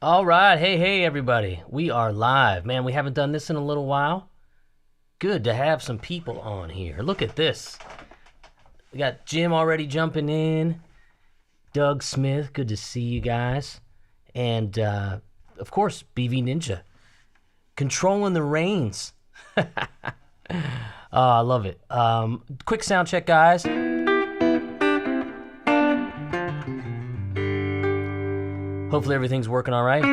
All right. Hey, everybody. We are live. Man, we haven't done this in a little while. Good to have some people on here. Look at this. We got Jim already jumping in. Doug Smith, good to see you guys. And, of course, BV Ninja. Controlling the reins. Oh, I love it. Quick sound check, guys. Hopefully everything's working all right.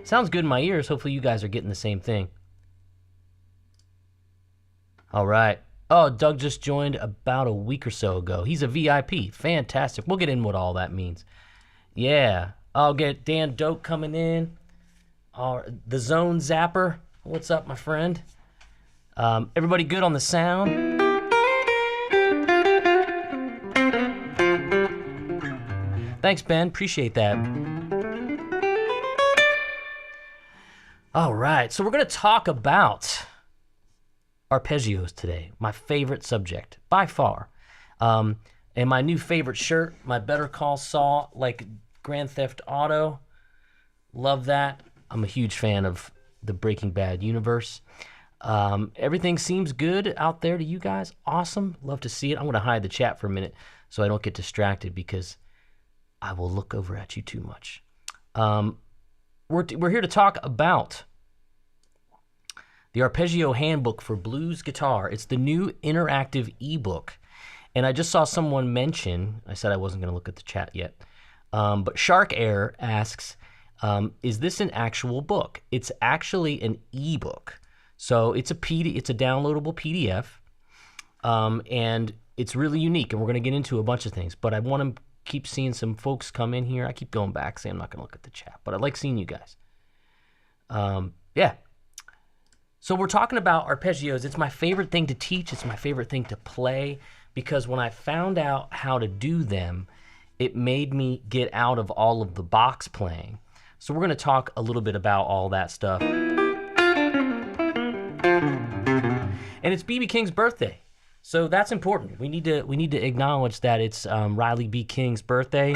Sounds good in my ears. Hopefully you guys are getting the same thing. All right. Oh, Doug just joined about a week or so ago. He's a VIP. Fantastic. We'll get in what all that means. Yeah. I'll get Dan Doak coming in. The Zone Zapper. What's up, my friend? Everybody good on the sound? Thanks, Ben. Appreciate that. All right. So we're going to talk about arpeggios today. My favorite subject, by far. And my new favorite shirt, my Better Call Saul, like Grand Theft Auto. Love that. I'm a huge fan of the Breaking Bad universe. Everything seems good out there to you guys. Awesome. Love to see it. I'm going to hide the chat for a minute so I don't get distracted because I will look over at you too much. We're here to talk about the Arpeggio Handbook for Blues Guitar. It's the new interactive ebook. And I just saw someone mention, I said I wasn't going to look at the chat yet, but Shark Air asks, is this an actual book? It's actually an ebook. So it's a downloadable PDF, and it's really unique, and we're going to get into a bunch of things, but I want to keep seeing some folks come in here. I keep going back, saying I'm not going to look at the chat, but I like seeing you guys. Yeah. So we're talking about arpeggios. It's my favorite thing to teach. It's my favorite thing to play, because when I found out how to do them, it made me get out of all of the box playing. So we're going to talk a little bit about all that stuff. And it's BB King's birthday. So that's important. We need to acknowledge that it's Riley B. King's birthday.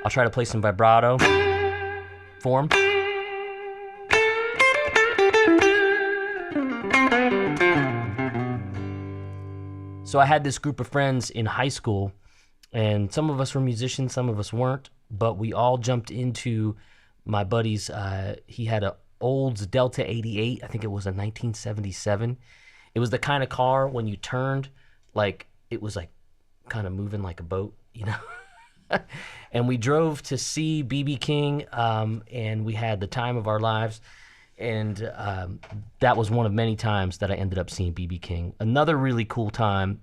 I'll try to play some vibrato for him. So I had this group of friends in high school, and some of us were musicians, some of us weren't, but we all jumped into my buddy's, he had an Olds Delta 88, I think it was a 1977. It was the kind of car when you turned, like, it was like kind of moving like a boat, you know? And we drove to see BB King, and we had the time of our lives. And that was one of many times that I ended up seeing BB King. Another really cool time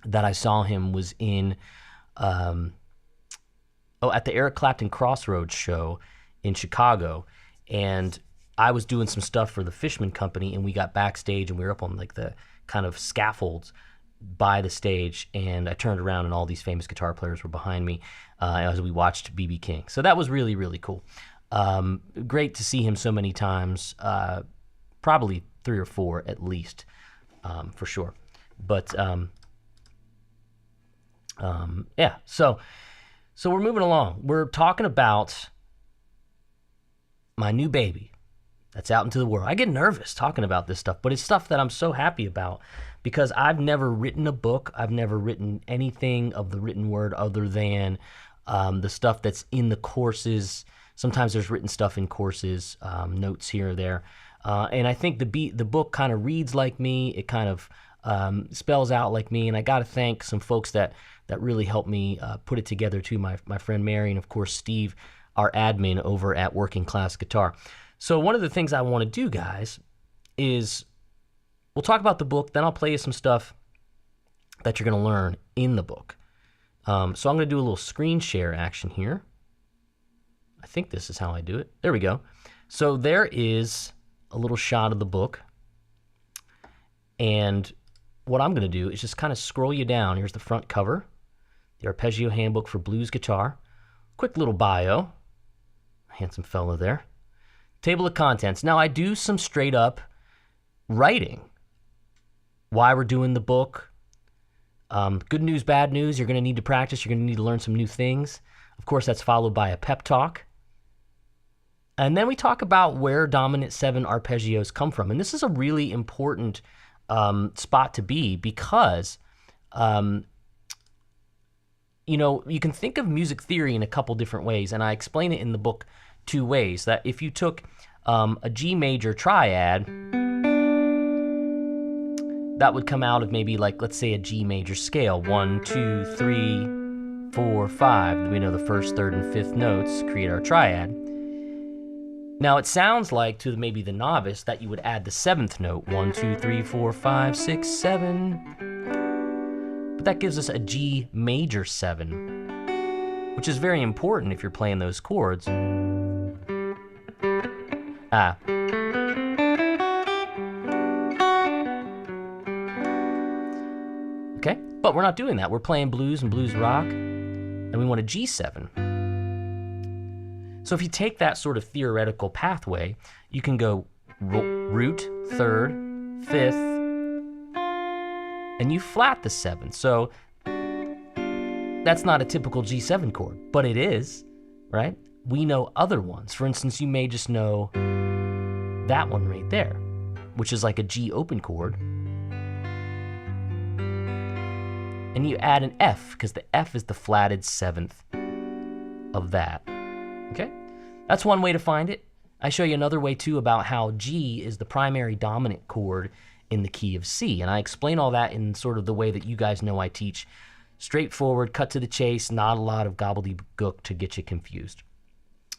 that I saw him was in, at the Eric Clapton Crossroads show in Chicago. And I was doing some stuff for the Fishman Company, and we got backstage, and we were up on like the kind of scaffolds by the stage, and I turned around, and all these famous guitar players were behind me as we watched BB King. So that was really, really cool. Great to see him so many times, probably 3 or 4 at least, for sure. But yeah, so we're moving along. We're talking about my new baby that's out into the world. I get nervous talking about this stuff, but it's stuff that I'm so happy about because I've never written a book. I've never written anything of the written word other than the stuff that's in the courses. Sometimes there's written stuff in courses, notes here or there. And I think the book kind of reads like me. It kind of spells out like me. And I got to thank some folks that really helped me put it together too. My friend Mary, and of course Steve, our admin over at Working Class Guitar. So one of the things I want to do, guys, is we'll talk about the book, then I'll play you some stuff that you're going to learn in the book. So I'm going to do a little screen share action here. I think this is how I do it. There we go. So there is a little shot of the book. And what I'm going to do is just kind of scroll you down. Here's the front cover, the Arpeggio Handbook for Blues Guitar. Quick little bio. Handsome fellow there. Table of contents. Now, I do some straight up writing. Why we're doing the book, Good news, bad news, you're going to need to practice. You're going to need to learn some new things. Of course, that's followed by a pep talk. And then we talk about where dominant 7 arpeggios come from. And this is a really important spot to be because, you know, you can think of music theory in a couple different ways. And I explain it in the book 2 ways. That if you took a G major triad, that would come out of maybe like, let's say, a G major scale. 1, 2, 3, 4, 5. We know the first, third, and fifth notes create our triad. Now it sounds like to maybe the novice that you would add the 7th note. 1, 2, 3, 4, 5, 6, 7. But that gives us a G major 7, which is very important if you're playing those chords. Okay, but we're not doing that. We're playing blues and blues rock, and we want a G7. So if you take that sort of theoretical pathway, you can go root, 3rd, 5th, and you flat the 7th. So that's not a typical G7 chord, but it is, right? We know other ones. For instance, you may just know that one right there, which is like a G open chord. And you add an F, because the F is the flatted 7th of that. Okay? That's one way to find it. I show you another way too about how G is the primary dominant chord in the key of C. And I explain all that in sort of the way that you guys know I teach. Straightforward, cut to the chase, not a lot of gobbledygook to get you confused.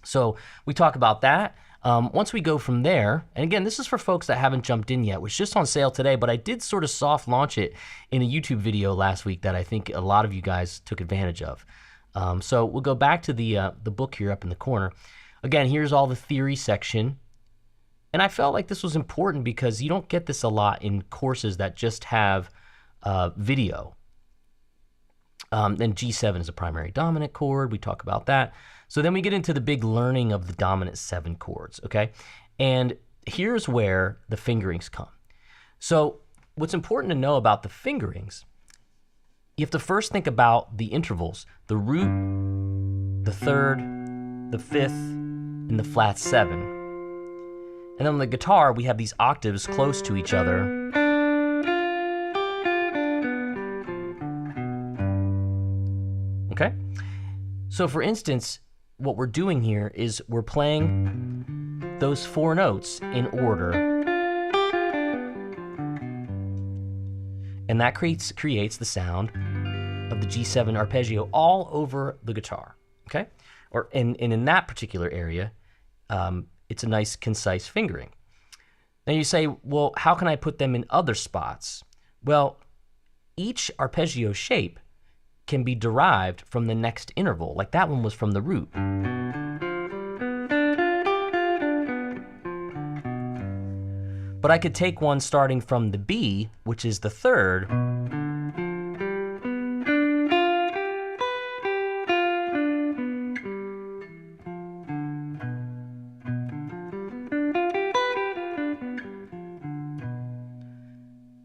So we talk about that. Once we go from there, and again, this is for folks that haven't jumped in yet, which is just on sale today, but I did sort of soft launch it in a YouTube video last week that I think a lot of you guys took advantage of. So we'll go back to the book here up in the corner. Again, here's all the theory section. And I felt like this was important because you don't get this a lot in courses that just have video. Then G7 is a primary dominant chord. We talk about that. So then we get into the big learning of the dominant 7 chords, okay? And here's where the fingerings come. So what's important to know about the fingerings, you have to first think about the intervals, the root, the 3rd, the 5th, and the flat 7. And then on the guitar, we have these octaves close to each other. Okay? So for instance, what we're doing here is we're playing those 4 notes in order. And that creates the sound of the G7 arpeggio all over the guitar, okay? And in that particular area, it's a nice, concise fingering. Now you say, well, how can I put them in other spots? Well, each arpeggio shape can be derived from the next interval. Like that one was from the root. But I could take one starting from the B, which is the 3rd,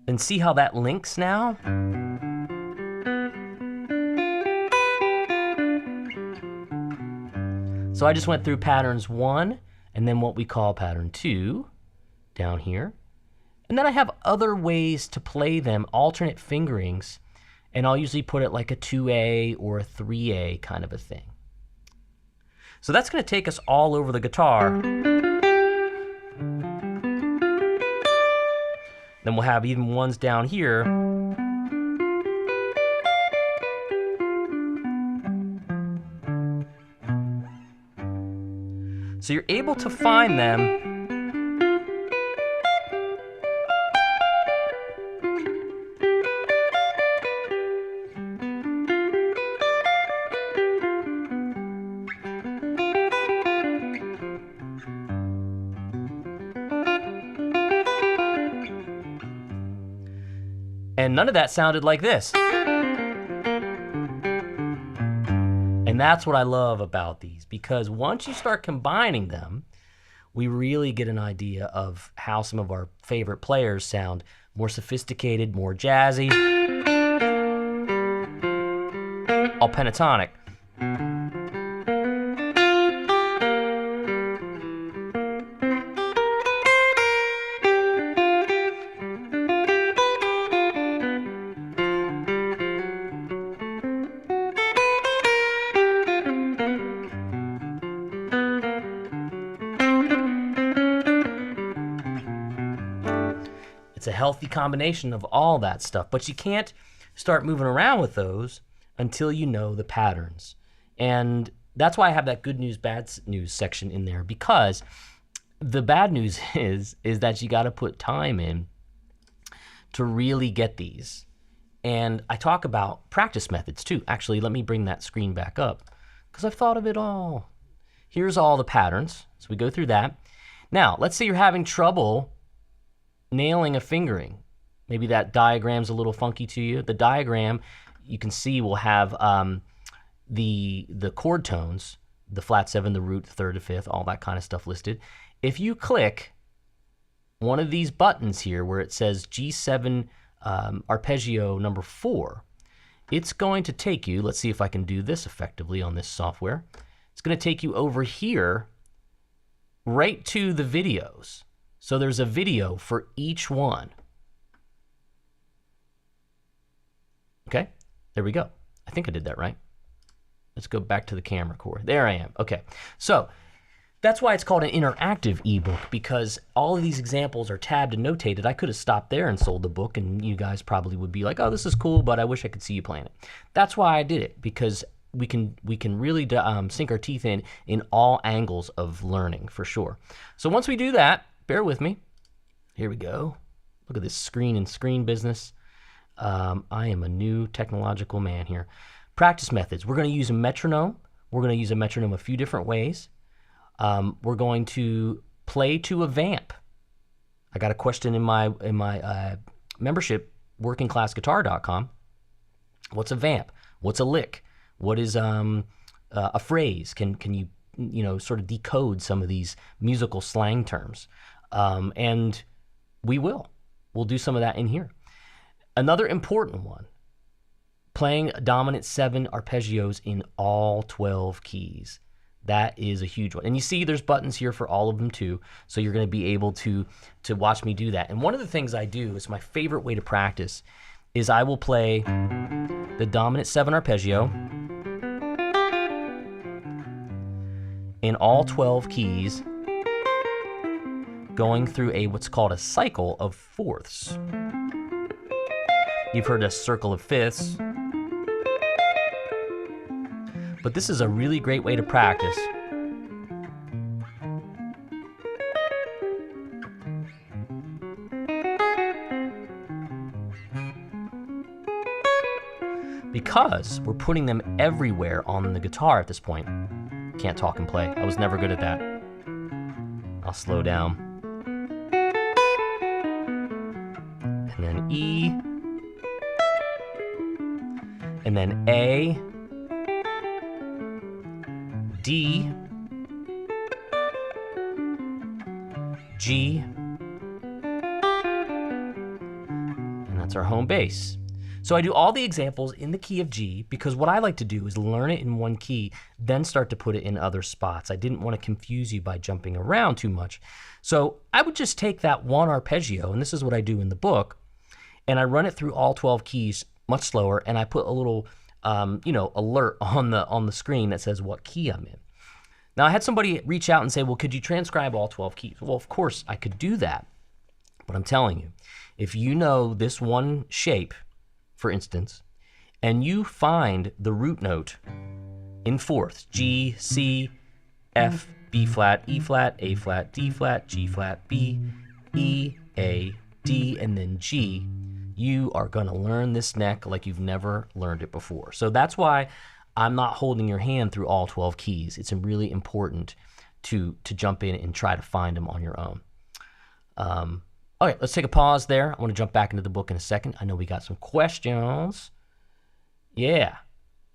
and see how that links now? So I just went through patterns 1 and then what we call pattern 2 down here. And then I have other ways to play them, alternate fingerings, and I'll usually put it like a 2A or a 3A kind of a thing. So that's going to take us all over the guitar. Then we'll have even ones down here. So you're able to find them and none of that sounded like this. And that's what I love about these, because once you start combining them, we really get an idea of how some of our favorite players sound more sophisticated, more jazzy. pentatonic. It's a healthy combination of all that stuff, but you can't start moving around with those until you know the patterns. And that's why I have that good news, bad news section in there, because the bad news is that you got to put time in to really get these. And I talk about practice methods too. Actually, let me bring that screen back up because I've thought of it all. Here's all the patterns. So we go through that. Now, let's say you're having trouble nailing a fingering. Maybe that diagram's a little funky to you. The diagram, you can see, will have the chord tones, the flat 7, the root, the 3rd, the 5th, all that kind of stuff listed. If you click one of these buttons here where it says G7 arpeggio number 4, it's going to take you, let's see if I can do this effectively on this software. It's going to take you over here right to the videos. So there's a video for each one. Okay, there we go. I think I did that right. Let's go back to the camera core. There I am. Okay, so that's why it's called an interactive ebook, because all of these examples are tabbed and notated. I could have stopped there and sold the book, and you guys probably would be like, oh, this is cool, but I wish I could see you playing it. That's why I did it, because we can really sink our teeth in all angles of learning, for sure. So once we do that, bear with me. Here we go. Look at this screen and screen business. I am a new technological man here. Practice methods. We're going to use a metronome. We're going to use a metronome a few different ways. We're going to play to a vamp. I got a question in my membership, workingclassguitar.com. What's a vamp? What's a lick? What is a phrase? Can you sort of decode some of these musical slang terms? And we'll do some of that in here. Another important one, playing dominant 7 arpeggios in all 12 keys. That is a huge one. And you see there's buttons here for all of them too, so you're going to be able to watch me do that. And one of the things I do is my favorite way to practice is I will play the dominant 7 arpeggio in all 12 keys, going through what's called a cycle of fourths. You've heard a circle of fifths, but this is a really great way to practice. Because we're putting them everywhere on the guitar at this point. Can't talk and play. I was never good at that. I'll slow down. And then E. And then A, D, G, and that's our home bass. So I do all the examples in the key of G because what I like to do is learn it in one key, then start to put it in other spots. I didn't want to confuse you by jumping around too much. So I would just take that one arpeggio, and this is what I do in the book, and I run it through all 12 keys much slower, and I put a little alert on the screen that says what key I'm in. Now I had somebody reach out and say, well, could you transcribe all 12 keys? Well, of course I could do that, but I'm telling you, if you know this one shape, for instance, and you find the root note in fourths, G, C, F, B flat, E flat, A flat, D flat, G flat, B, E, A, D, and then G, you are going to learn this neck like you've never learned it before. So that's why I'm not holding your hand through all 12 keys. It's really important to jump in and try to find them on your own. Okay, let's take a pause there. I want to jump back into the book in a second. I know we got some questions. Yeah.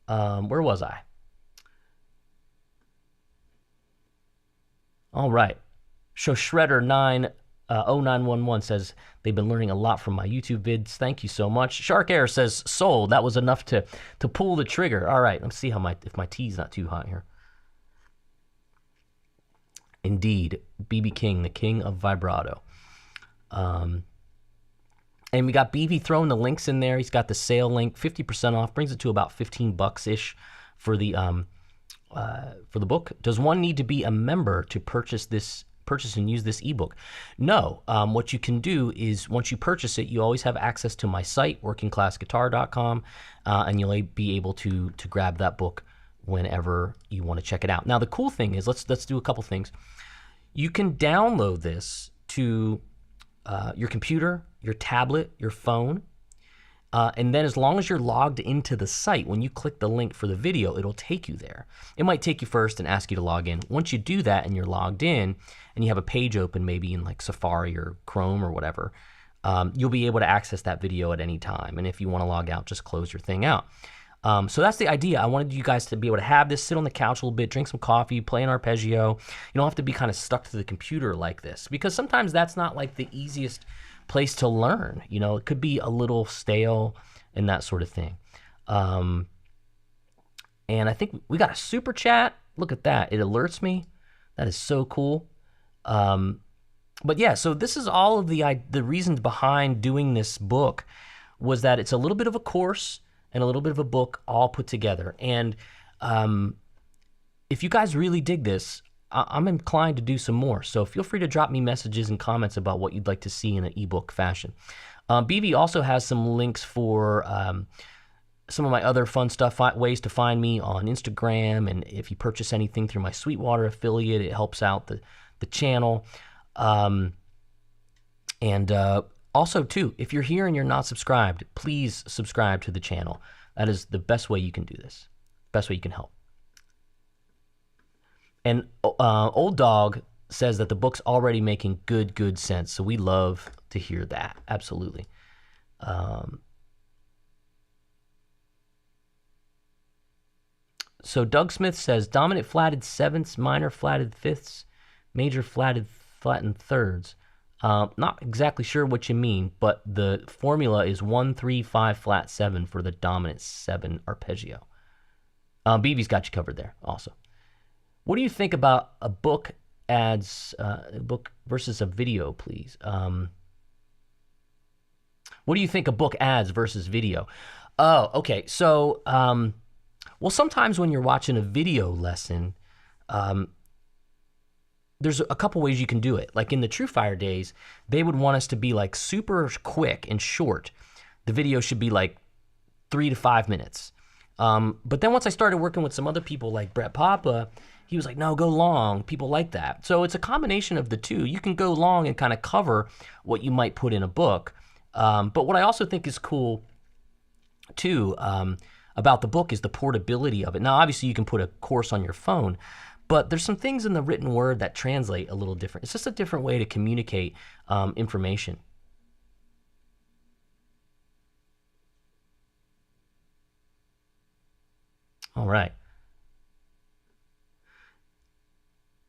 Where was I? All right. So Shredder 9 0911 says they've been learning a lot from my YouTube vids. Thank you so much. Shark Air says sold. That was enough to pull the trigger. All right, let's see if my tea's not too hot here. Indeed, BB King, the king of vibrato. And we got BB throwing the links in there. He's got the sale link, 50% off, brings it to about $15-ish for the book. Does one need to be a member to purchase and use this ebook? No. What you can do is once you purchase it, you always have access to my site, workingclassguitar.com, and you'll be able to grab that book whenever you want to check it out. Now, the cool thing is, let's do a couple things. You can download this to your computer, your tablet, your phone, and then as long as you're logged into the site, when you click the link for the video, it'll take you there. It might take you first and ask you to log in. Once you do that and you're logged in and you have a page open maybe in like Safari or Chrome or whatever, you'll be able to access that video at any time. And if you want to log out, just close your thing out. So that's the idea. I wanted you guys to be able to have this, sit on the couch a little bit, drink some coffee, play an arpeggio. You don't have to be kind of stuck to the computer like this, because sometimes that's not like the easiest place to learn. You know, it could be a little stale and that sort of thing. And I think we got a super chat. Look at that. It alerts me. That is so cool. But yeah, so this is all of the reasons behind doing this book, was that it's a little bit of a course and a little bit of a book all put together. And if you guys really dig this, I'm inclined to do some more. So feel free to drop me messages and comments about what you'd like to see in an ebook fashion. BV also has some links for some of my other fun stuff, ways to find me on Instagram. And if you purchase anything through my Sweetwater affiliate, it helps out the channel. Also, too, if you're here and you're not subscribed, please subscribe to the channel. That is the best way you can do this. Best way you can help. And Old Dog says that the book's already making good sense. So we love to hear that. Absolutely. So Doug Smith says, dominant flatted sevenths, minor flatted fifths, major flatted flattened thirds. Not exactly sure what you mean, but the formula is 1, 3, 5, flat 7 for the dominant 7 arpeggio. BB's got you covered there also. What do you think about a book versus a video, please? What do you think a book adds versus video? Oh, okay. So, well, sometimes when you're watching a video lesson, there's a couple ways you can do it. Like in the TrueFire days, they would want us to be like super quick and short. The video should be like 3 to 5 minutes. But then once I started working with some other people like Brett Papa, he was like, no, go long. People like that. So it's a combination of the two. You can go long and kind of cover what you might put in a book. But what I also think is cool too about the book is the portability of it. Now, obviously you can put a course on your phone, but there's some things in the written word that translate a little different. It's just a different way to communicate information. All right.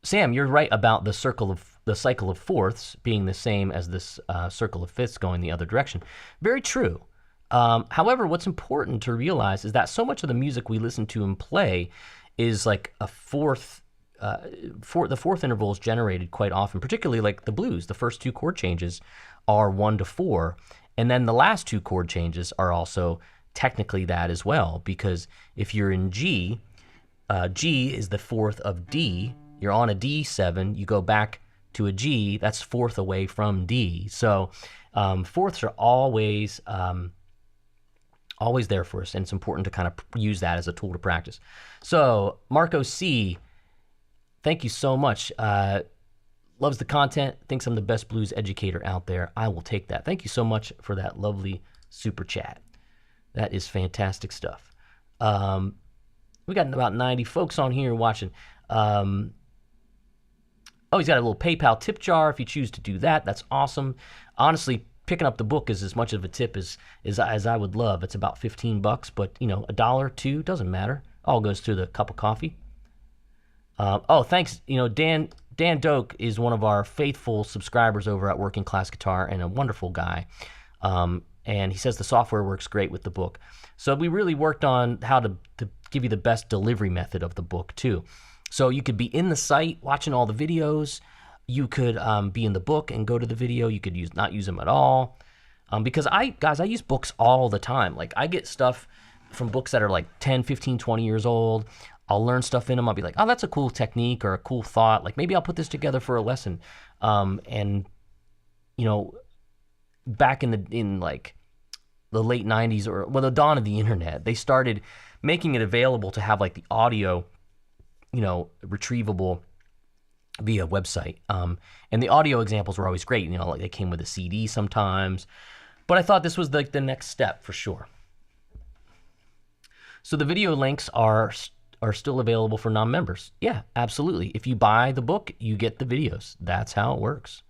Sam, you're right about the cycle of fourths being the same as this circle of fifths going the other direction. Very true. However, what's important to realize is that so much of the music we listen to and play is like a fourth. The fourth interval is generated quite often, particularly like the blues. The first 2 chord changes are 1 to 4, and then the last 2 chord changes are also technically that as well, because if you're in G, G is the fourth of D. You're on a D7, you go back to a G, that's fourth away from D. So fourths are always there for us, and it's important to kind of use that as a tool to practice. So Marco C, thank you so much. Loves the content, thinks I'm the best blues educator out there. I will take that. Thank you so much for that lovely super chat. That is fantastic stuff. We got about 90 folks on here watching. Oh, he's got a little PayPal tip jar if you choose to do that. That's awesome. Honestly, picking up the book is as much of a tip as I would love. It's about $15, but you know, $1, $2 doesn't matter. All goes to the cup of coffee. Oh, thanks. You know, Dan Dan Doak is one of our faithful subscribers over at Working Class Guitar and a wonderful guy. And he says the software works great with the book. So we really worked on how to give you the best delivery method of the book too. So you could be in the site watching all the videos. You could be in the book and go to the video. You could not use them at all. Because I use books all the time. Like I get stuff from books that are like 10, 15, 20 years old. I'll learn stuff in them. I'll be like, oh, that's a cool technique or a cool thought. Like maybe I'll put this together for a lesson. And you know, back in like the late 90s or the dawn of the internet, they started making it available to have like the audio, you know, retrievable via website. And the audio examples were always great. You know, like they came with a CD sometimes. But I thought this was like the next step for sure. So the video links are still available for non-members. Yeah, absolutely. If you buy the book, you get the videos. That's how it works.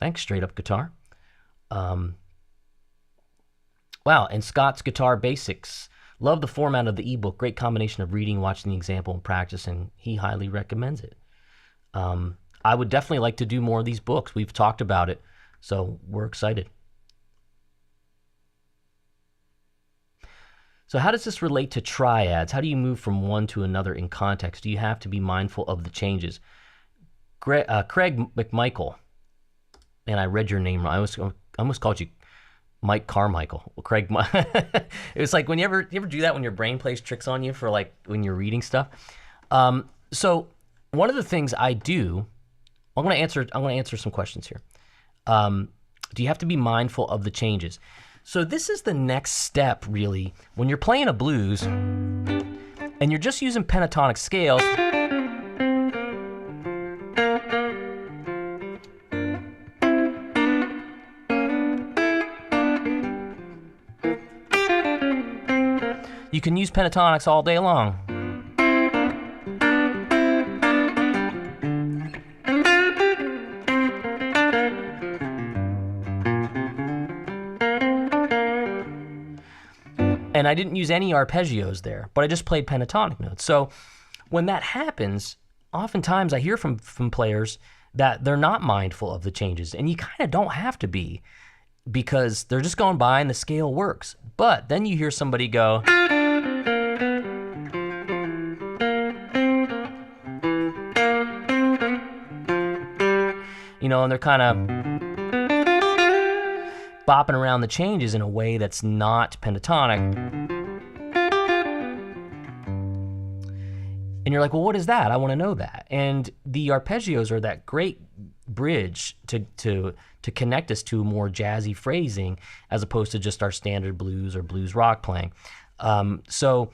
Thanks, Straight Up Guitar. Wow, and Scott's Guitar Basics. Love the format of the ebook. Great combination of reading, watching the example, and practicing. He highly recommends it. I would definitely like to do more of these books. We've talked about it, so we're excited. So how does this relate to triads? How do you move from one to another in context? Do you have to be mindful of the changes? Craig McMichael, and I read your name wrong. I almost called you Mike Carmichael. Well, Craig. It was like when you ever do that when your brain plays tricks on you for like when you're reading stuff. So one of the things I do, I'm going to answer some questions here. Do you have to be mindful of the changes? So this is the next step, really. When you're playing a blues and you're just using pentatonic scales, you can use pentatonics all day long. And I didn't use any arpeggios there, but I just played pentatonic notes. So when that happens, oftentimes I hear from players that they're not mindful of the changes. And you kind of don't have to be, because they're just going by and the scale works. But then you hear somebody go, you know, and they're kind of bopping around the changes in a way that's not pentatonic. And you're like, well, what is that? I want to know that. And the arpeggios are that great bridge to connect us to more jazzy phrasing as opposed to just our standard blues or blues rock playing. So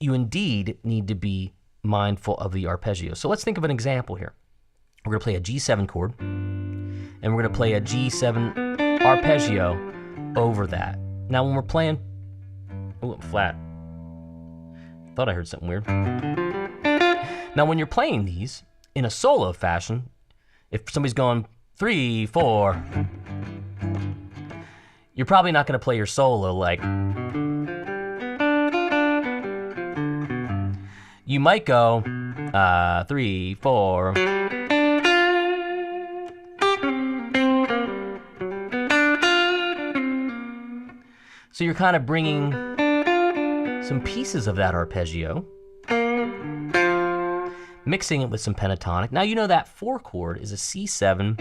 you indeed need to be mindful of the arpeggio. So let's think of an example here. We're going to play a G7 chord, and we're going to play a G7 arpeggio over that. Now when we're playing, oh, flat. Thought I heard something weird. Now when you're playing these in a solo fashion, if somebody's going 3, 4, you're probably not going to play your solo like. You might go 3, 4. So you're kind of bringing some pieces of that arpeggio, mixing it with some pentatonic. Now you know that 4 chord is a C7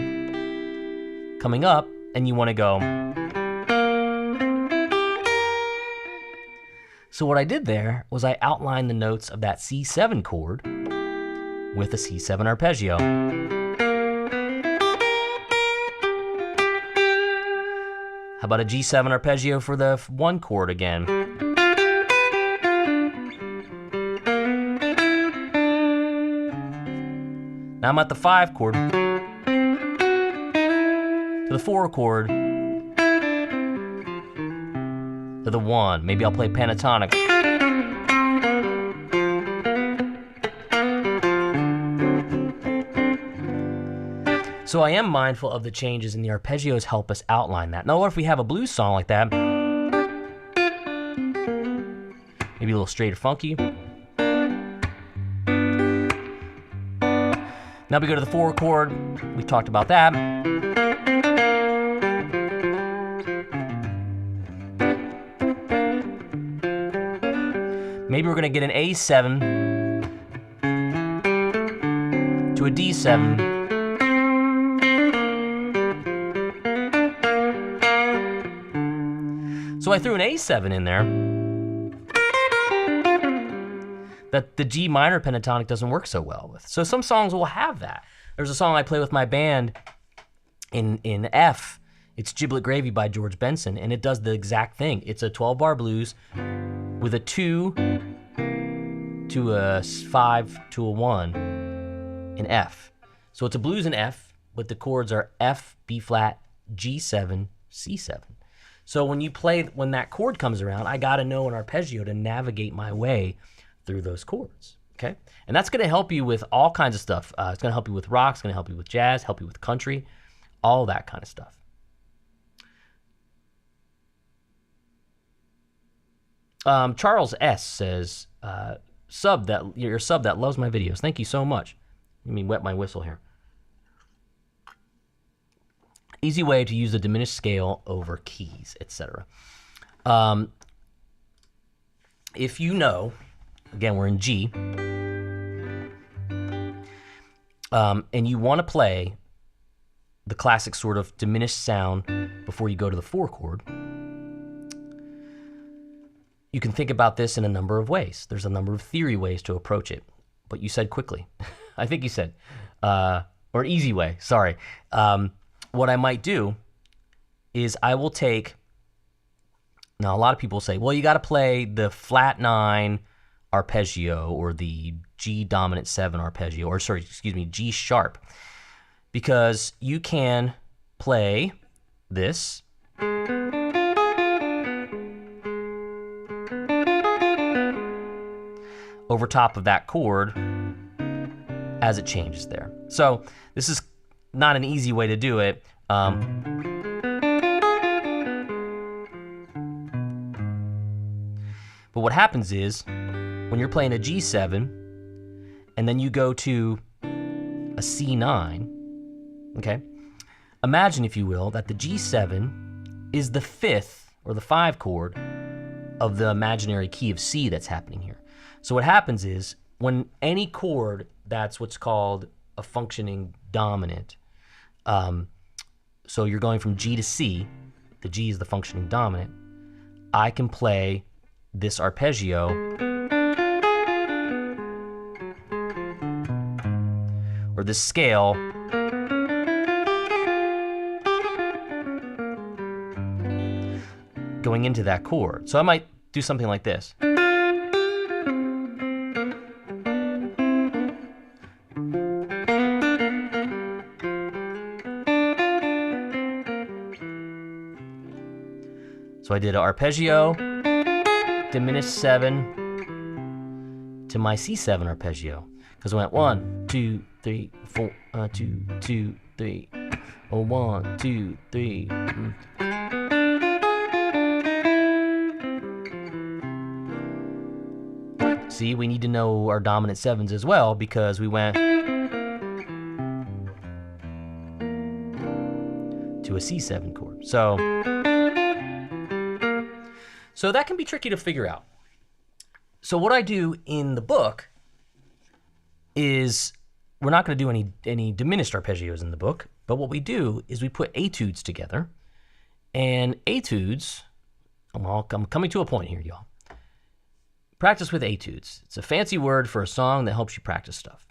coming up, and you want to go. So what I did there was I outlined the notes of that C7 chord with a C7 arpeggio. How about a G7 arpeggio for the 1 chord again? Now I'm at the 5 chord, to the 4 chord, to the 1. Maybe I'll play pentatonic. So I am mindful of the changes, and the arpeggios help us outline that. Now, what if we have a blues song like that? Maybe a little straight or funky. Now we go to the 4 chord. We talked about that. Maybe we're going to get an A7 to a D7. So I threw an A7 in there that the G minor pentatonic doesn't work so well with. So some songs will have that. There's a song I play with my band in F. It's Giblet Gravy by George Benson, and it does the exact thing. It's a 12-bar blues with a 2 to a 5 to a 1 in F. So it's a blues in F, but the chords are F, B flat, G7, C7. So when that chord comes around, I gotta know an arpeggio to navigate my way through those chords, okay? And that's gonna help you with all kinds of stuff. It's gonna help you with rock, it's gonna help you with jazz, help you with country, all that kind of stuff. Charles S. says, you're a sub that loves my videos. Thank you so much. Let me wet my whistle here. Easy way to use a diminished scale over keys, etc. If you know, again, we're in G, and you want to play the classic sort of diminished sound before you go to the 4 chord, you can think about this in a number of ways. There's a number of theory ways to approach it, but you said quickly. I think you said, or easy way, sorry. What I might do is I will take, now a lot of people say, well, you got to play the flat 9 arpeggio or the G dominant 7 arpeggio, or sorry, excuse me, G sharp, because you can play this over top of that chord as it changes there. So this is not an easy way to do it. But what happens is when you're playing a G7 and then you go to a C9, okay? Imagine, if you will, that the G7 is the 5th or the 5 chord of the imaginary key of C that's happening here. So what happens is when any chord that's what's called a functioning dominant, so you're going from G to C, the G is the functioning dominant, I can play this arpeggio or this scale going into that chord. So I might do something like this. So I did an arpeggio, diminished 7 to my C7 arpeggio. Because I went 1, 2, 3, 4, 2, 2, 3, 1, 2, 3. See, we need to know our dominant 7s as well because we went to a C7 chord. So that can be tricky to figure out. So what I do in the book is, we're not going to do any diminished arpeggios in the book, but what we do is we put etudes together. And etudes, I'm coming to a point here, y'all. Practice with etudes. It's a fancy word for a song that helps you practice stuff.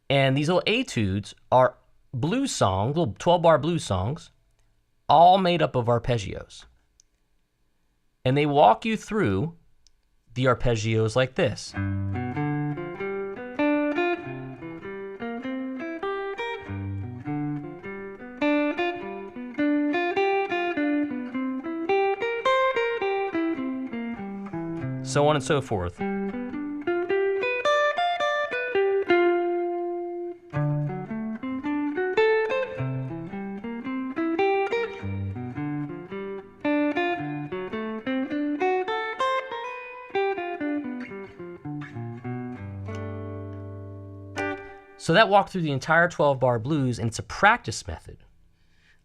And these little etudes are blues songs, little 12-bar blues songs, all made up of arpeggios. And they walk you through the arpeggios like this. So on and so forth. So that walked through the entire 12-bar blues, and it's a practice method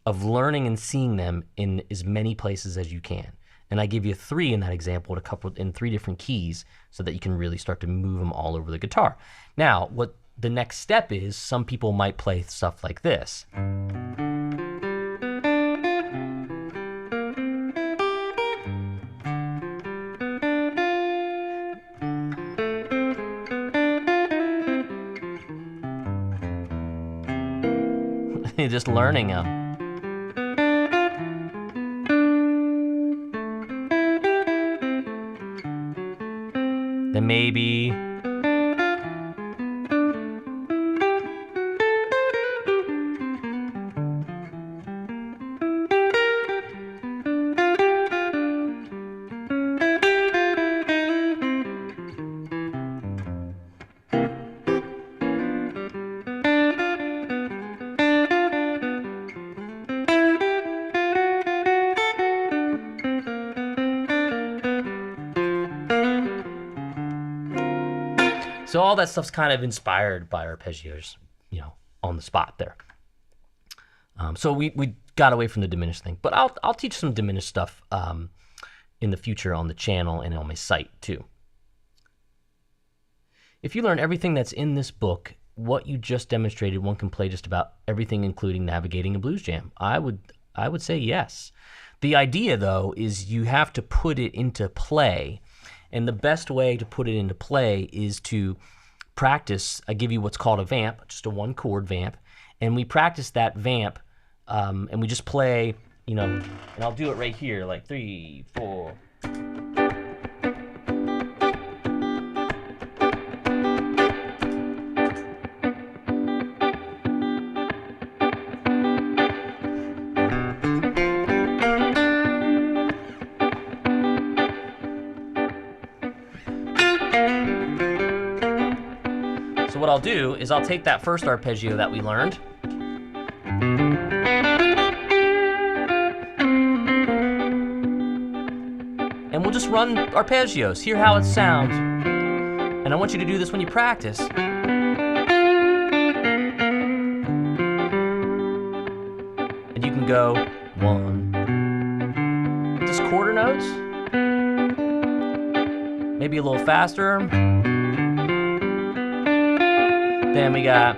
of learning and seeing them in as many places as you can. And I give you 3 in that example, in 3 different keys, so that you can really start to move them all over the guitar. Now, what the next step is, some people might play stuff like this. You're just learning them. Then maybe so all that stuff's kind of inspired by arpeggios, you know, on the spot there. So we got away from the diminished thing, but I'll teach some diminished stuff in the future on the channel and on my site too. If you learn everything that's in this book, what you just demonstrated, one can play just about everything, including navigating a blues jam. I would say yes. The idea, though, is you have to put it into play. And the best way to put it into play is to practice. I give you what's called a vamp, just a 1-chord vamp. And we practice that vamp, and we just play, you know, and I'll do it right here, like 3, 4. What I'll do is I'll take that first arpeggio that we learned, and we'll just run arpeggios, hear how it sounds. And I want you to do this when you practice. And you can go 1, just quarter notes, maybe a little faster. Then we got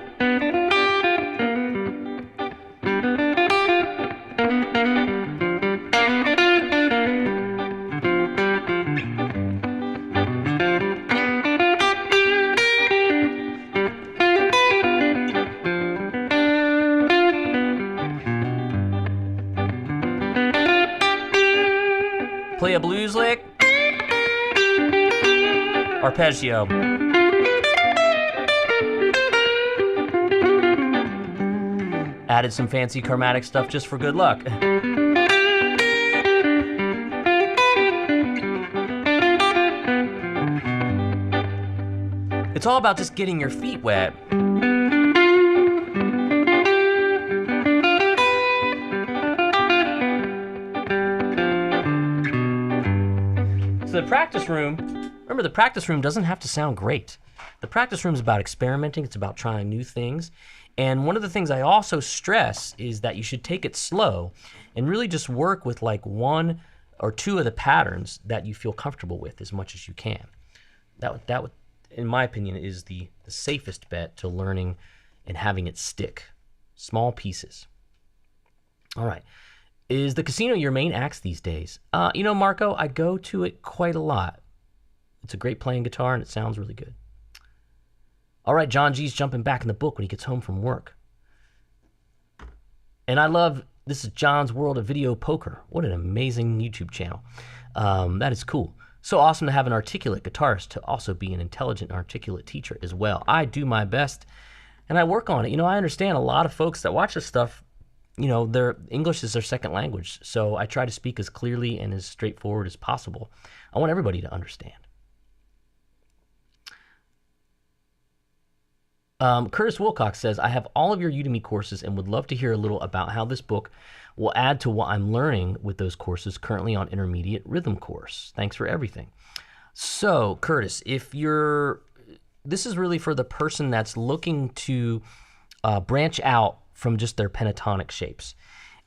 play a blues lick, arpeggio. Added some fancy chromatic stuff just for good luck. It's all about just getting your feet wet. So the practice room, remember, the practice room doesn't have to sound great. The practice room is about experimenting. It's about trying new things. And one of the things I also stress is that you should take it slow and really just work with like 1 or 2 of the patterns that you feel comfortable with as much as you can. That would, in my opinion, is the safest bet to learning and having it stick. Small pieces. All right. Is the casino your main axe these days? You know, Marco, I go to it quite a lot. It's a great playing guitar and it sounds really good. All right, John G's jumping back in the book when he gets home from work. And I love, this is John's World of Video Poker. What an amazing YouTube channel. That is cool. So awesome to have an articulate guitarist to also be an intelligent and articulate teacher as well. I do my best and I work on it. You know, I understand a lot of folks that watch this stuff, you know, their English is their second language. So I try to speak as clearly and as straightforward as possible. I want everybody to understand. Curtis Wilcox says, I have all of your Udemy courses and would love to hear a little about how this book will add to what I'm learning with those courses currently on intermediate rhythm course. Thanks for everything. So, Curtis, if you're this is really for the person that's looking to branch out from just their pentatonic shapes.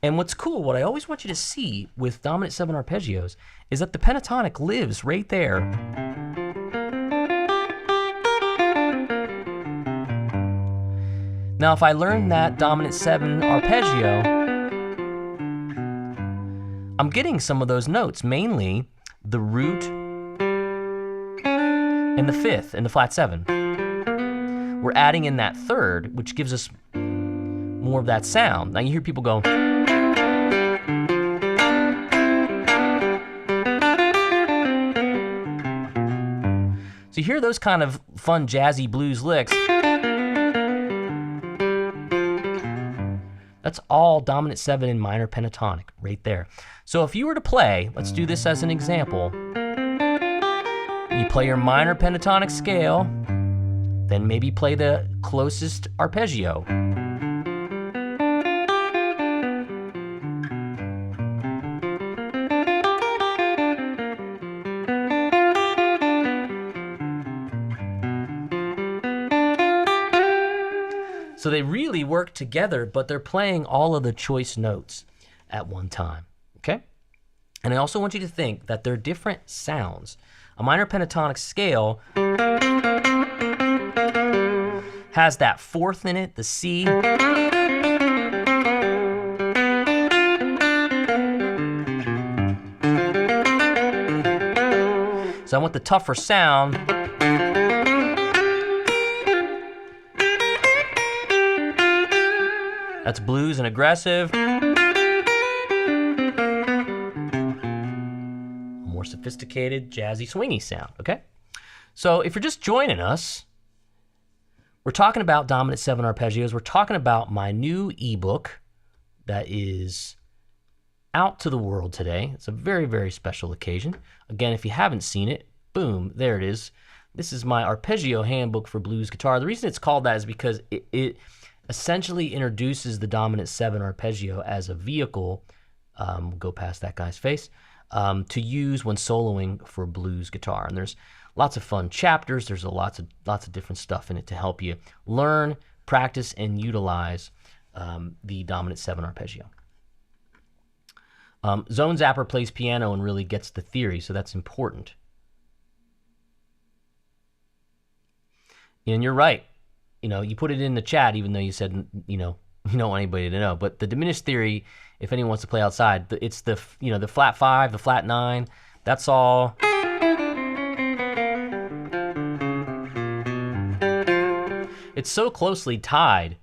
And what's cool, what I always want you to see with dominant 7 arpeggios is that the pentatonic lives right there. Now, if I learn that dominant 7 arpeggio, I'm getting some of those notes, mainly the root and the 5th and the flat 7. We're adding in that 3rd, which gives us more of that sound. Now you hear people go. So you hear those kind of fun jazzy blues licks. That's all dominant 7 and minor pentatonic right there. So if you were to play, let's do this as an example. You play your minor pentatonic scale, then maybe play the closest arpeggio. So they really work together, but they're playing all of the choice notes at one time, okay? And I also want you to think that they're different sounds. A minor pentatonic scale has that 4th in it, the C. So I want the tougher sound. That's blues and aggressive. More sophisticated, jazzy, swingy sound, okay? So if you're just joining us, we're talking about dominant 7 arpeggios. We're talking about my new ebook that is out to the world today. It's a very, very special occasion. Again, if you haven't seen it, boom, there it is. This is my arpeggio handbook for blues guitar. The reason it's called that is because it essentially introduces the dominant 7 arpeggio as a vehicle, we'll go past that guy's face, to use when soloing for blues guitar. And there's lots of fun chapters. There's lots of different stuff in it to help you learn, practice, and utilize the dominant 7 arpeggio. Zone Zapper plays piano and really gets the theory, so that's important. And you're right. You know, you put it in the chat, even though you said, you don't want anybody to know. But the diminished theory, if anyone wants to play outside, it's the flat 5, the flat 9. That's all. It's so closely tied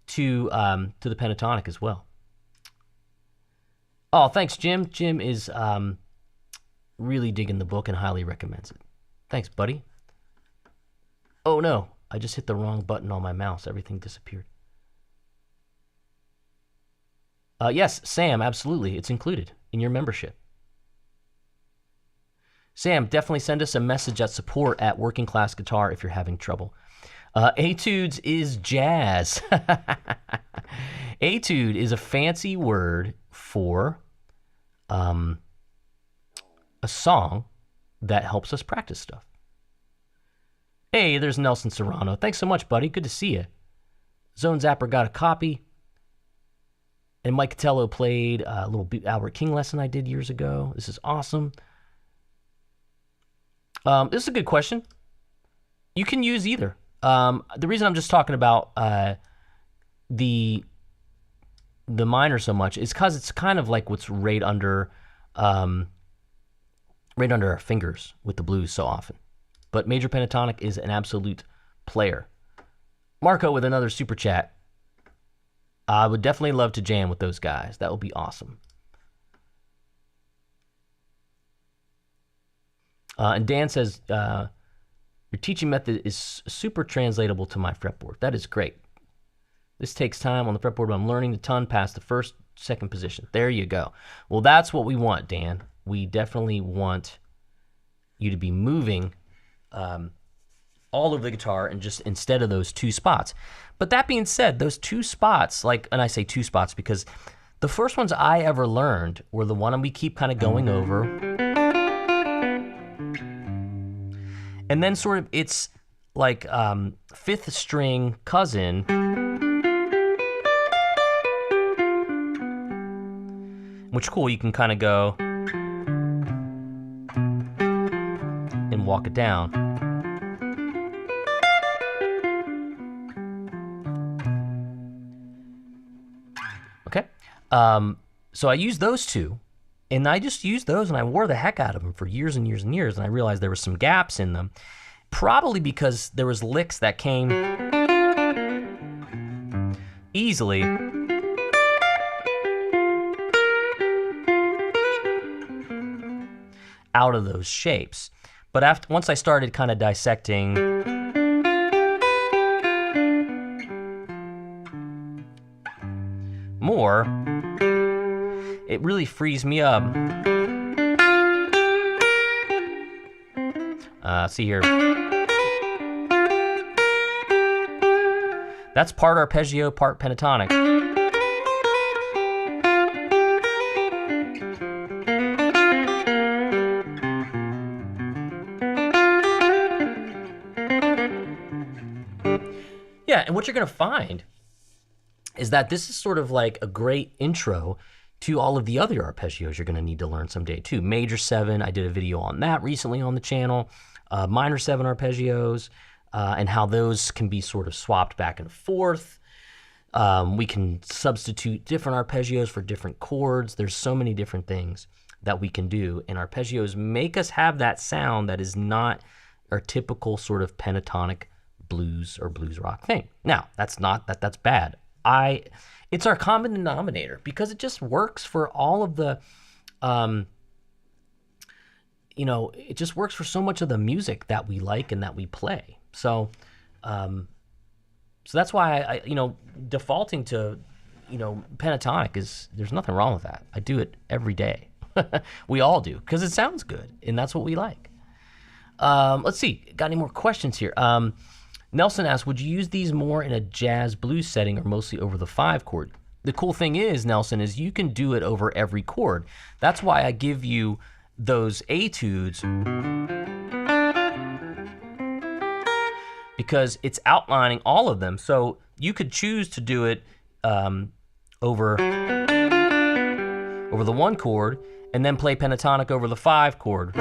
to the pentatonic as well. Oh, thanks, Jim. Jim is really digging the book and highly recommends it. Thanks, buddy. Oh no. I just hit the wrong button on my mouse. Everything disappeared. Yes, Sam, absolutely. It's included in your membership. Sam, definitely send us a message at support at Working Class Guitar if you're having trouble. Etudes is jazz. Etude is a fancy word for a song that helps us practice stuff. Hey, there's Nelson Serrano. Thanks so much, buddy. Good to see you. Zone Zapper got a copy. And Mike Catello played a little Albert King lesson I did years ago. This is awesome. This is a good question. You can use either. The reason I'm just talking about the minor so much is because it's kind of like what's right under our fingers with the blues so often. But major pentatonic is an absolute player. Marco with another super chat. I would definitely love to jam with those guys. That would be awesome. And Dan says, your teaching method is super translatable to my fretboard. That is great. This takes time on the fretboard, but I'm learning a ton past the first, second position. There you go. Well, that's what we want, Dan. We definitely want you to be moving all over the guitar and just instead of those 2 spots. But that being said, those 2 spots, and I say 2 spots because the first ones I ever learned were the one we keep kind of going over. And then sort of it's like fifth string cousin, which cool, you can kind of go and walk it down. Okay, so I used those two, and I just used those, and I wore the heck out of them for years and years and years, and I realized there were some gaps in them, probably because there was licks that came easily out of those shapes. But once I started kind of dissecting more, it really frees me up. See here. That's part arpeggio, part pentatonic. Yeah, and what you're going to find is that this is sort of like a great intro to all of the other arpeggios you're going to need to learn someday too. Major 7, I did a video on that recently on the channel. Minor 7 arpeggios, and how those can be sort of swapped back and forth. We can substitute different arpeggios for different chords. There's so many different things that we can do, and arpeggios make us have that sound that is not our typical sort of pentatonic blues or blues rock thing. Now, that's not that that's bad. It's our common denominator because it just works for all of the it just works for so much of the music that we like and that we play. So that's why I defaulting to pentatonic there's nothing wrong with that. I do it every day. We all do because it sounds good and that's what we like. Let's see, got any more questions here? Nelson asks, would you use these more in a jazz blues setting or mostly over the 5 chord? The cool thing is, Nelson, is you can do it over every chord. That's why I give you those etudes, because it's outlining all of them. So you could choose to do it over the 1 chord and then play pentatonic over the 5 chord.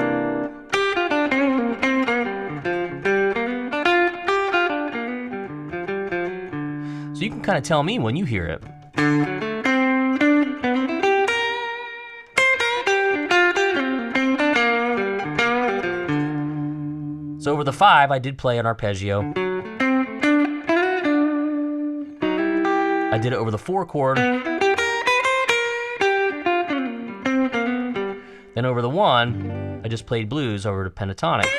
So you can kind of tell me when you hear it. So over the 5, I did play an arpeggio. I did it over the 4 chord. Then over the 1, I just played blues over to pentatonic.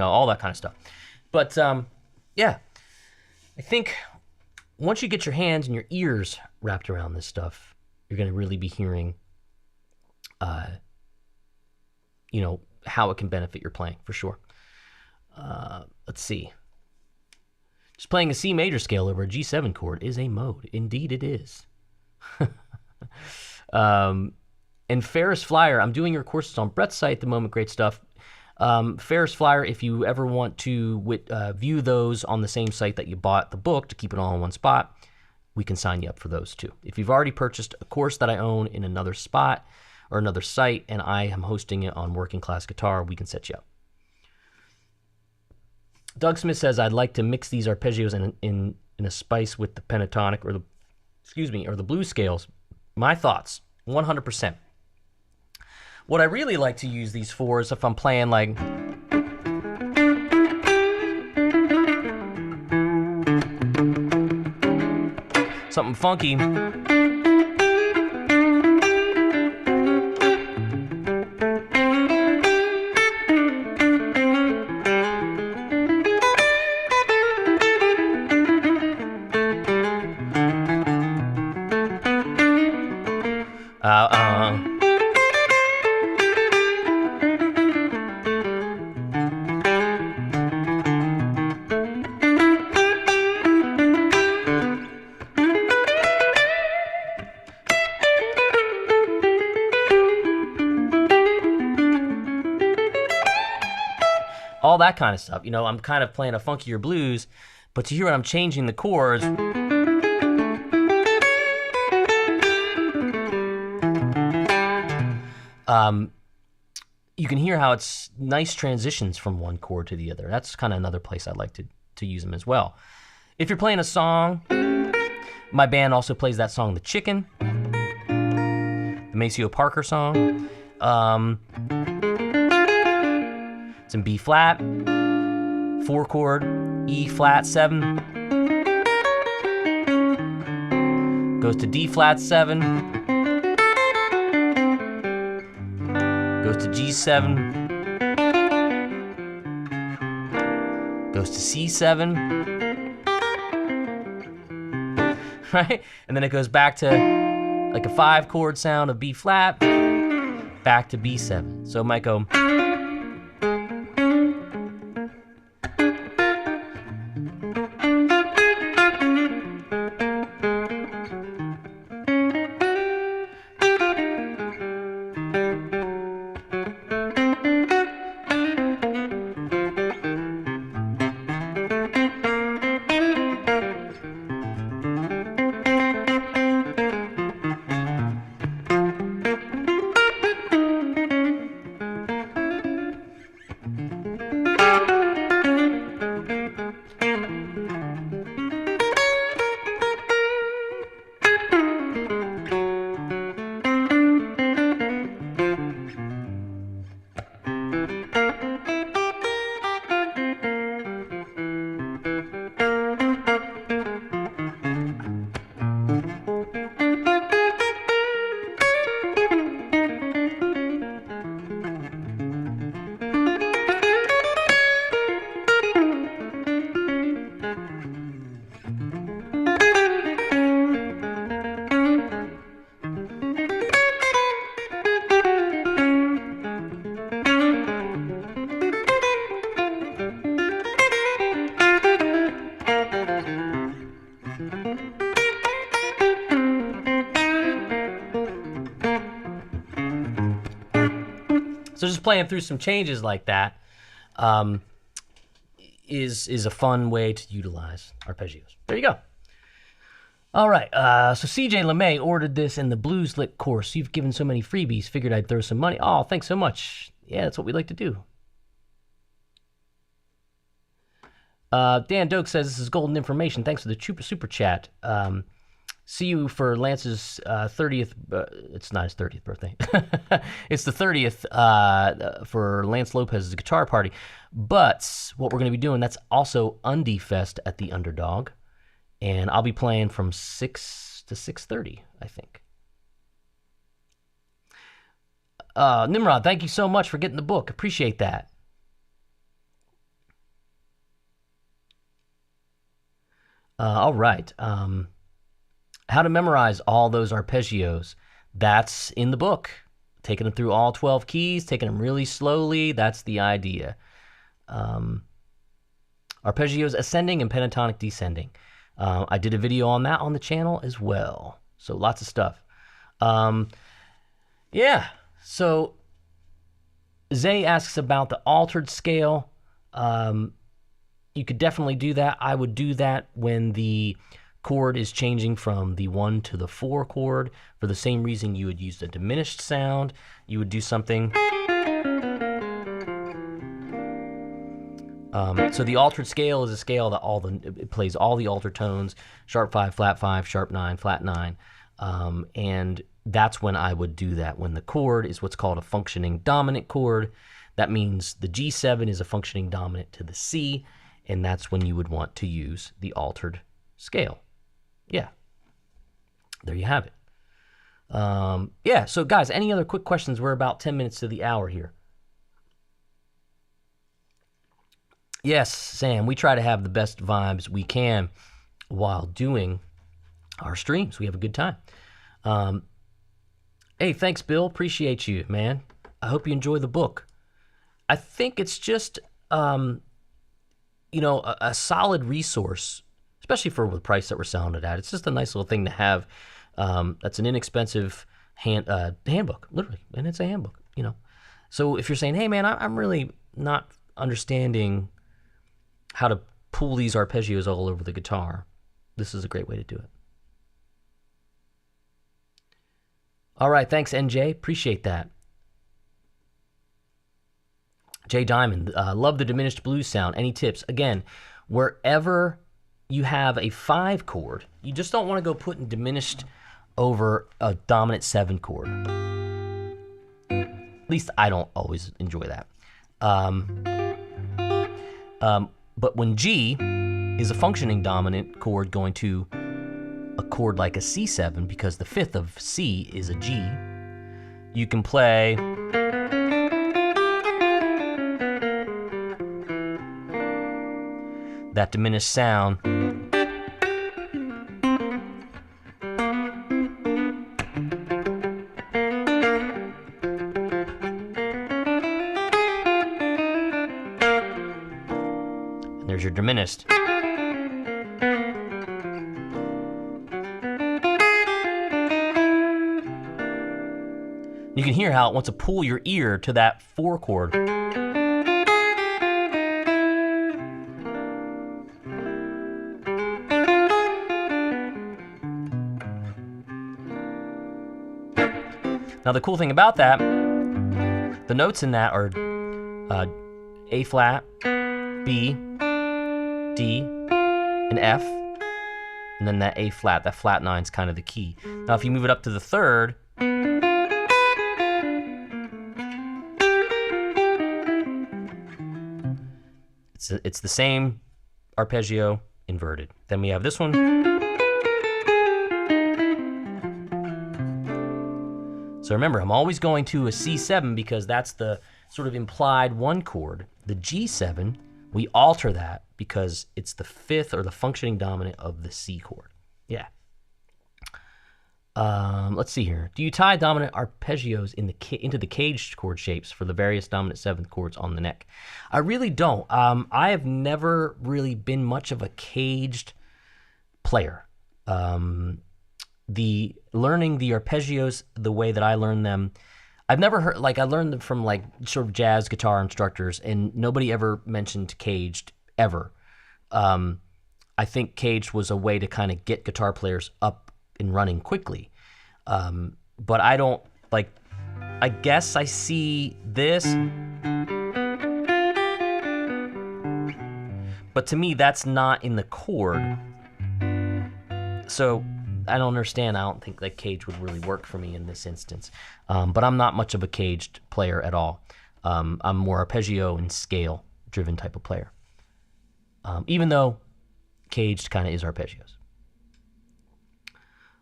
All that kind of stuff. But yeah, I think once you get your hands and your ears wrapped around this stuff, you're going to really be hearing, how it can benefit your playing for sure. Let's see. Just playing a C major scale over a G7 chord is a mode. Indeed, it is. And Ferris Flyer, I'm doing your courses on Brett's site at the moment. Great stuff. Ferris Flyer, if you ever want to view those on the same site that you bought the book to keep it all in one spot, we can sign you up for those too. If you've already purchased a course that I own in another spot or another site and I am hosting it on Working Class Guitar, we can set you up. Doug Smith says, I'd like to mix these arpeggios in a spice with the pentatonic or the blues scales. My thoughts, 100%. What I really like to use these for is if I'm playing like something funky. all that kind of stuff. You know, I'm kind of playing a funkier blues, but to hear when I'm changing the chords, you can hear how it's nice transitions from one chord to the other. That's kind of another place I'd like to use them as well. If you're playing a song, my band also plays that song, The Chicken, the Maceo Parker song. It's in B flat, 4 chord, E flat 7, goes to D flat 7, goes to G7, goes to C7, right? And then it goes back to like a 5 chord sound of B flat, back to B7. So it might go. So just playing through some changes like that is a fun way to utilize arpeggios. There you go. All right, so CJ LeMay ordered this in the Blues Lick course. You've given so many freebies, figured I'd throw some money. Oh, thanks so much. Yeah, that's what we like to do. Dan Doak says, this is golden information. Thanks for the super chat. See you for Lance's 30th, it's not his 30th birthday. It's the 30th for Lance Lopez's guitar party. But what we're going to be doing, that's also Undie Fest at the Underdog. And I'll be playing from 6 to 6:30, I think. Nimrod, thank you so much for getting the book. Appreciate that. All right. How to memorize all those arpeggios. That's in the book. Taking them through all 12 keys, taking them really slowly. That's the idea. Arpeggios ascending and pentatonic descending. I did a video on that on the channel as well. So lots of stuff. Yeah. So Zay asks about the altered scale. You could definitely do that. I would do that when the chord is changing from the 1 to the 4 chord. For the same reason you would use the diminished sound. You would do something. So the altered scale is a scale that it plays all the altered tones, sharp 5, flat 5, sharp 9, flat 9. And that's when I would do that, when the chord is what's called a functioning dominant chord. That means the G7 is a functioning dominant to the C, and that's when you would want to use the altered scale. Yeah. There you have it. Yeah, so guys, any other quick questions? We're about 10 minutes to the hour here. Yes, Sam, we try to have the best vibes we can while doing our streams. We have a good time. Hey, thanks, Bill. Appreciate you, man. I hope you enjoy the book. I think it's just, a solid resource, especially for the price that we're selling it at. It's just a nice little thing to have. That's an inexpensive handbook, literally, and it's a handbook, So if you're saying, hey, man, I'm really not understanding how to pull these arpeggios all over the guitar, this is a great way to do it. All right, thanks, NJ. Appreciate that. Jay Diamond, love the diminished blues sound. Any tips? Again, wherever you have a 5 chord, you just don't want to go putting diminished over a dominant 7 chord. At least I don't always enjoy that. But when G is a functioning dominant chord going to a chord like a C7, because the 5th of C is a G, you can play that diminished sound. And there's your diminished. You can hear how it wants to pull your ear to that 4 chord. Now the cool thing about that, the notes in that are A flat, B, D, and F, and then that A flat, that flat 9 is kind of the key. Now if you move it up to the 3rd, it's the same arpeggio inverted. Then we have this one. So remember, I'm always going to a C7 because that's the sort of implied 1 chord. The G7, we alter that because it's the 5th or the functioning dominant of the C chord. Yeah. Let's see here. Do you tie dominant arpeggios into the caged chord shapes for the various dominant 7th chords on the neck? I really don't. I have never really been much of a caged player. Learning the arpeggios the way that I learned them, I've never heard, like I learned them from like sort of jazz guitar instructors, and nobody ever mentioned caged ever. I think caged was a way to kind of get guitar players up and running quickly. But I don't, like, I guess I see this, but to me that's not in the chord. So I don't understand. I don't think that cage would really work for me in this instance. But I'm not much of a caged player at all. I'm more arpeggio and scale driven type of player. Even though caged kind of is arpeggios.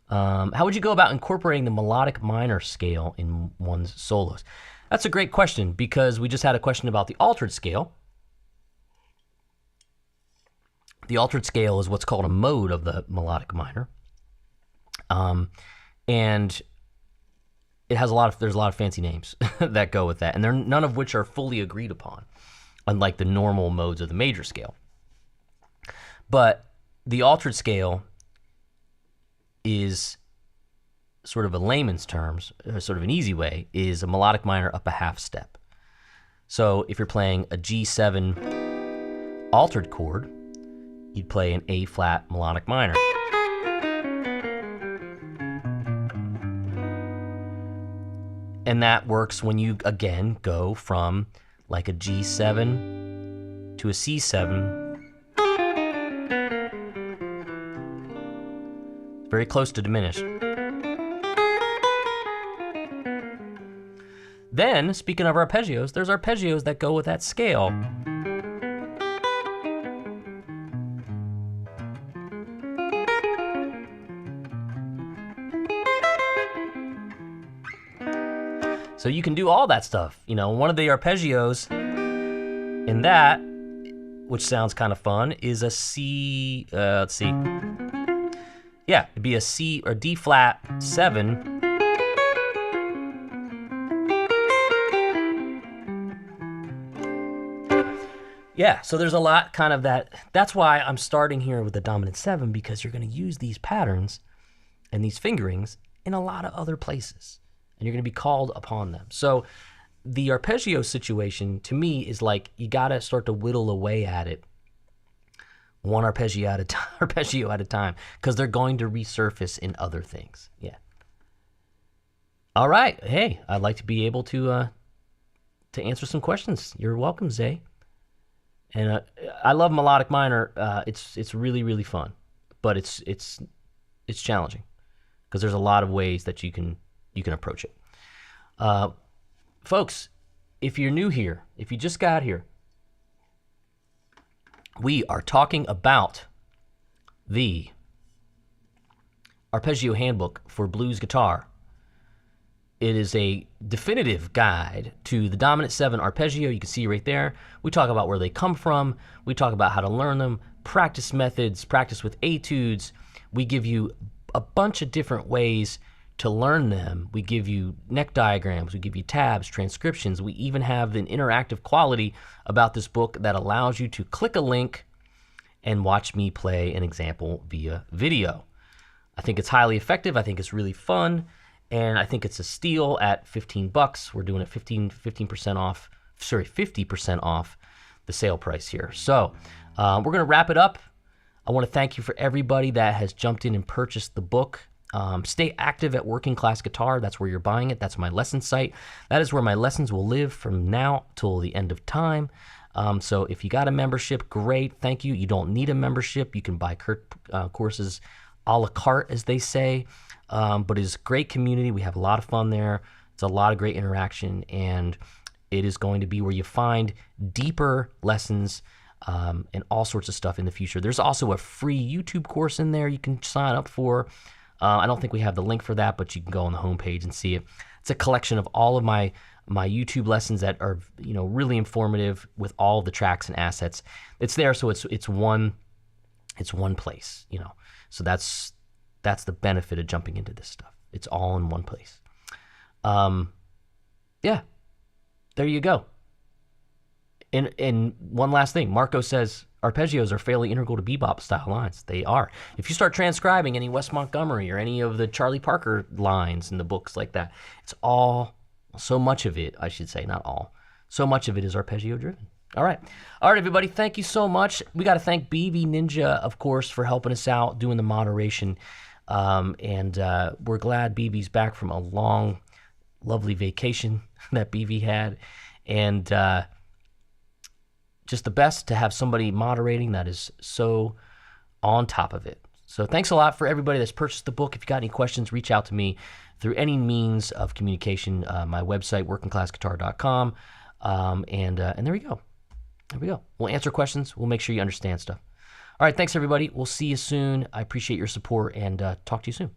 How would you go about incorporating the melodic minor scale in one's solos? That's a great question, because we just had a question about the altered scale. The altered scale is what's called a mode of the melodic minor. And it has there's a lot of fancy names that go with that, and none of which are fully agreed upon, unlike the normal modes of the major scale. But the altered scale is sort of a layman's terms, sort of an easy way, is a melodic minor up a half step. So if you're playing a G7 altered chord, you'd play an A flat melodic minor. And that works when you, again, go from like a G7 to a C7. Very close to diminished. Then, speaking of arpeggios, there's arpeggios that go with that scale. So you can do all that stuff. You know, one of the arpeggios in that, which sounds kind of fun, is a C, let's see. Yeah, it'd be a C or D flat 7. Yeah, so there's a lot kind of that. That's why I'm starting here with the dominant 7, because you're going to use these patterns and these fingerings in a lot of other places, and you're going to be called upon them. So the arpeggio situation, to me, is like you got to start to whittle away at it one arpeggio at a time, because they're going to resurface in other things. Yeah. All right. Hey, I'd like to be able to answer some questions. You're welcome, Zay. And I love melodic minor. It's really, really fun, but it's challenging because there's a lot of ways that you can approach it. Folks, if you're new here, if you just got here, we are talking about the Arpeggio Handbook for Blues Guitar. It is a definitive guide to the dominant 7 arpeggio. You can see right there. We talk about where they come from. We talk about how to learn them, practice methods, practice with etudes. We give you a bunch of different ways to learn them. We give you neck diagrams. We give you tabs, transcriptions. We even have an interactive quality about this book that allows you to click a link and watch me play an example via video. I think it's highly effective. I think it's really fun. And I think it's a steal at $15. We're doing it 50% off. Sorry, 50% off the sale price here. So we're going to wrap it up. I want to thank you for everybody that has jumped in and purchased the book. Stay active at Working Class Guitar. That's where you're buying it. That's my lesson site. That is where my lessons will live from now till the end of time. So if you got a membership, great. Thank you. You don't need a membership. You can buy courses a la carte, as they say. But it's a great community. We have a lot of fun there. It's a lot of great interaction, and it is going to be where you find deeper lessons and all sorts of stuff in the future. There's also a free YouTube course in there you can sign up for. I don't think we have the link for that, but you can go on the homepage and see it. It's a collection of all of my YouTube lessons that are, really informative with all the tracks and assets. It's there, so it's one place, So that's the benefit of jumping into this stuff. It's all in one place. Yeah, there you go. And one last thing, Marco says arpeggios are fairly integral to bebop style lines. They are. If you start transcribing any Wes Montgomery or any of the Charlie Parker lines in the books like that, it's all, so much of it, I should say, not all, so much of it is arpeggio driven. All right, everybody, thank you so much. We got to thank BB Ninja, of course, for helping us out, doing the moderation. And we're glad BB's back from a long, lovely vacation that BB had. And just the best to have somebody moderating that is so on top of it. So thanks a lot for everybody that's purchased the book. If you got any questions, reach out to me through any means of communication. My website, workingclassguitar.com. And there we go. There we go. We'll answer questions. We'll make sure you understand stuff. All right, thanks, everybody. We'll see you soon. I appreciate your support, and talk to you soon.